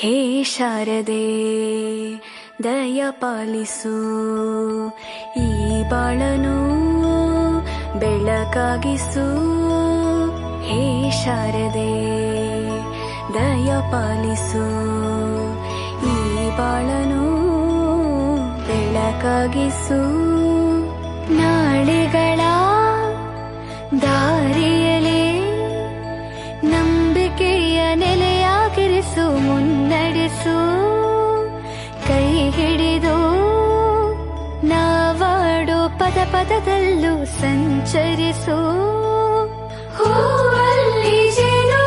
ಹೇ ಶಾರದೆ ದಯ ಪಾಲಿಸು, ಈ ಬಾಳನು ಬೆಳಕಾಗಿಸು. ಹೇ ಶಾರದೆ ದಯ ಪಾಲಿಸು, ಈ ಬಾಳನು ಬೆಳಕಾಗಿಸು. ನಾಳೆಗಳ ದಾರಿಯಲೇ ನಂಬಿಕೆಯ ನೆಲೆಯಾಗಿರಿಸು, ಮುನ್ನಡೆಸು. ಕೈ ಹಿಡಿದು ನಾವಾಡೋ ಪದ ಪದದಲ್ಲೂ ಸಂಚರಿಸು. ಹೂವಲ್ಲಿ ಜೇನು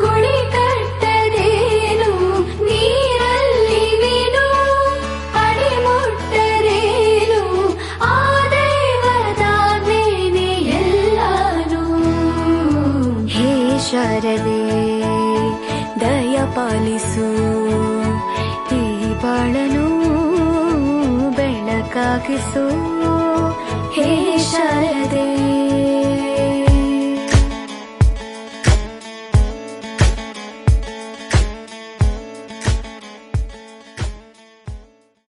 ಗುಳಿ ಕಟ್ಟದೇನು, ನೀರಲ್ಲಿ ಮೀನು ಅಡಿ ಮುಟ್ಟರೇನು, ಆ ದೇವದಾಜ್ಞೆನೇ ಎಲ್ಲಾನು. ಹೇ ಶಾರದೆ ದಯ ಪಾಲಿಸು, ಈ ಬಾಳನು ಬೆಳಕಾಗಿಸು. ಹೇ ಶಾರದೆ